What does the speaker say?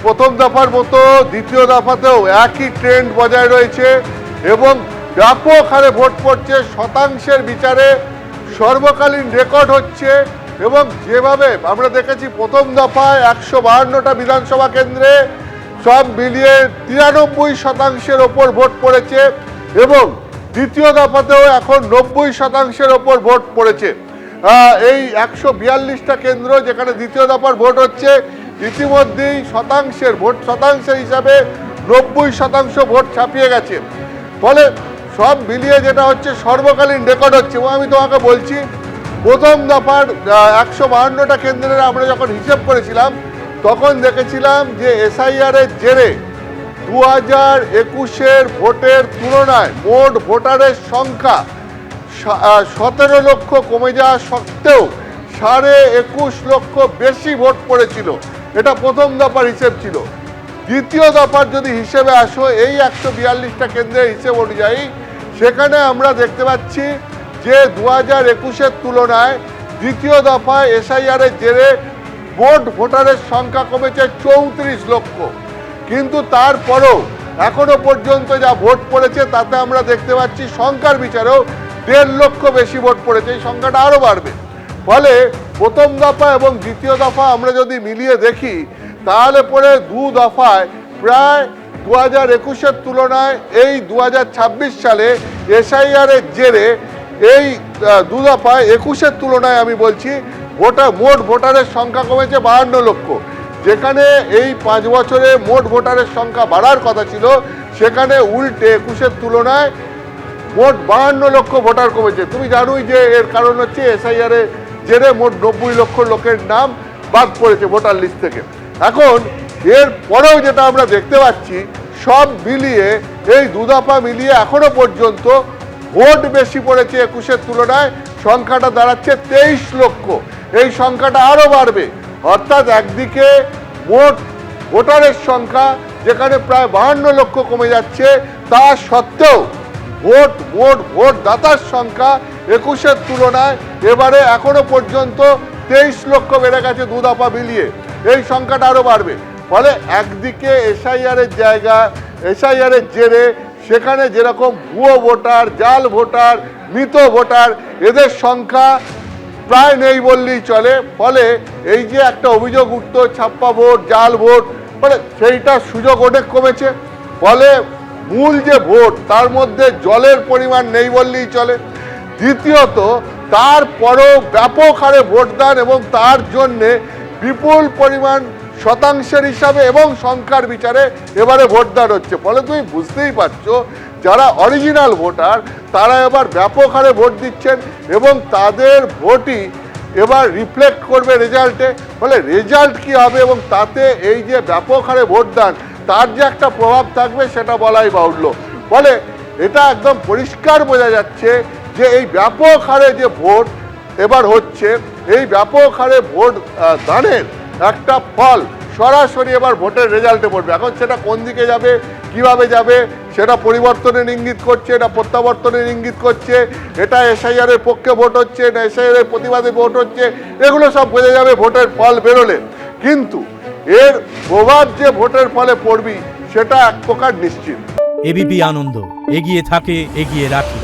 প্রথম দফার মতো দ্বিতীয় দফাতেও একই ট্রেন্ড বজায় রয়েছে এবং ব্যাপক হারে ভোট পড়ছে, শতাংশের বিচারে সর্বকালীন রেকর্ড হচ্ছে। এবং যেভাবে আমরা দেখেছি প্রথম দফায় 152টা বিধানসভা কেন্দ্রে সব মিলিয়ে 93% ওপর ভোট পড়েছে এবং দ্বিতীয় দফাতেও এখন 90% ওপর ভোট পড়েছে। এই 142টা কেন্দ্র যেখানে দ্বিতীয় দফার ভোট হচ্ছে, ইতিমধ্যেই শতাংশের হিসাবে 90% ভোট ছাপিয়ে গেছে। ফলে সব মিলিয়ে যেটা হচ্ছে সর্বকালীন রেকর্ড হচ্ছে। এবং আমি তোমাকে বলছি, প্রথম দফার 152টা কেন্দ্রের আমরা যখন হিসেব করেছিলাম তখন দেখেছিলাম যে এসআইআর এর জেরে 2021-এর ভোটের তুলনায় মোট ভোটারের সংখ্যা 17 লক্ষ কমে যাওয়া সত্ত্বেও 21.5 লক্ষ বেশি ভোট পড়েছিল। এটা প্রথম দফার হিসেব ছিল। দ্বিতীয় দফার যদি হিসেবে আসো, এই 142টা কেন্দ্রের হিসেব অনুযায়ী সেখানে আমরা দেখতে পাচ্ছি যে 2021-এর তুলনায় দ্বিতীয় দফায় এসআইআর এর জেরে মোট ভোটারের সংখ্যা কমেছে 34 লক্ষ। কিন্তু তারপরেও এখনো পর্যন্ত যা ভোট পড়েছে তাতে আমরা দেখতে পাচ্ছি সংখ্যার বিচারেও 1.5 লক্ষ বেশি ভোট পড়েছে। এই সংখ্যাটা আরও বাড়বে। ফলে প্রথম দফা এবং দ্বিতীয় দফা আমরা যদি মিলিয়ে দেখি তাহলে পরে দু দফায় প্রায় 2021-এর তুলনায় এই 2026 সালে এসআইআর এর জেরে এই দু দফায় 21-এর তুলনায় আমি বলছি মোট ভোটারের সংখ্যা কমেছে 52 লক্ষ। যেখানে এই 5 বছরে মোট ভোটারের সংখ্যা বাড়ার কথা ছিল, সেখানে উল্টে 21-এর তুলনায় মোট 52 লক্ষ ভোটার কমেছে। তুমি জানোই যে এর কারণ হচ্ছে এসআইআর এর জেরে মোট 90 লক্ষ লোকের নাম বাদ পড়েছে ভোটার লিস্ট থেকে। এখন এর পরেও যেটা আমরা দেখতে পাচ্ছি, সব মিলিয়ে এই দু দফা মিলিয়ে এখনো পর্যন্ত ভোট বেশি পড়েছে 21-এর তুলনায়, সংখ্যাটা দাঁড়াচ্ছে 23 লক্ষ। এই সংখ্যাটা আরও বাড়বে। অর্থাৎ একদিকে মোট ভোটারের সংখ্যা যেখানে প্রায় 52 লক্ষ কমে যাচ্ছে, তা সত্ত্বেও ভোটদাতার সংখ্যা 21-এর তুলনায় এবারে এখনো পর্যন্ত 23 লক্ষ বেড়ে গেছে দু দফা মিলিয়ে। এই সংখ্যাটা আরও বাড়বে। ফলে একদিকে এসআইআর এর জেরে সেখানে যেরকম ভুয়ো ভোটার, জাল ভোটার, মৃত ভোটার, এদের সংখ্যা প্রায় নেই বললেই চলে। ফলে এই যে একটা অভিযোগ উঠত ছাপ্পা ভোট, জাল ভোট, ফলে সেইটার সুযোগ অনেক কমেছে। ফলে মূল যে ভোট তার মধ্যে জলের পরিমাণ নেই বললেই চলে। দ্বিতীয়ত তারপরও ব্যাপক হারে ভোটদান এবং তার জন্যে বিপুল পরিমাণ শতাংশের হিসাবে এবং সংখ্যার বিচারে এবারে ভোটদান হচ্ছে। ফলে তুমি বুঝতেই পারছো যারা অরিজিনাল ভোটার তারা এবার ব্যাপক হারে ভোট দিচ্ছেন এবং তাদের ভোটই এবার রিফ্লেক্ট করবে রেজাল্টে। ফলে রেজাল্ট কী হবে এবং তাতে এই যে ব্যাপক হারে ভোটদান তার যে একটা প্রভাব থাকবে সেটা বলাই বাহুল্য। ফলে এটা একদম পরিষ্কার বোঝা যাচ্ছে যে এই ব্যাপক হারে যে ভোট এবার হচ্ছে, এই ব্যাপক হারে ভোট দানের একটা ফল সরাসরি এবার ভোটের রেজাল্টে পড়বে। এখন সেটা কোন দিকে যাবে, কিভাবে যাবে, সেটা পরিবর্তনের ইঙ্গিত করছে, এটা প্রত্যাবর্তনের ইঙ্গিত করছে, এটা এসআইআর এর পক্ষে ভোট হচ্ছে, না এসআইআর এর প্রতিবাদে ভোট হচ্ছে, এগুলো সব বোঝা যাবে ভোটের ফল বেরোলে। কিন্তু এর প্রভাব যে ভোটের ফলে পড়বি সেটা এক প্রকার নিশ্চিত। এবিপি আনন্দ, এগিয়ে থাকে, এগিয়ে রাখে।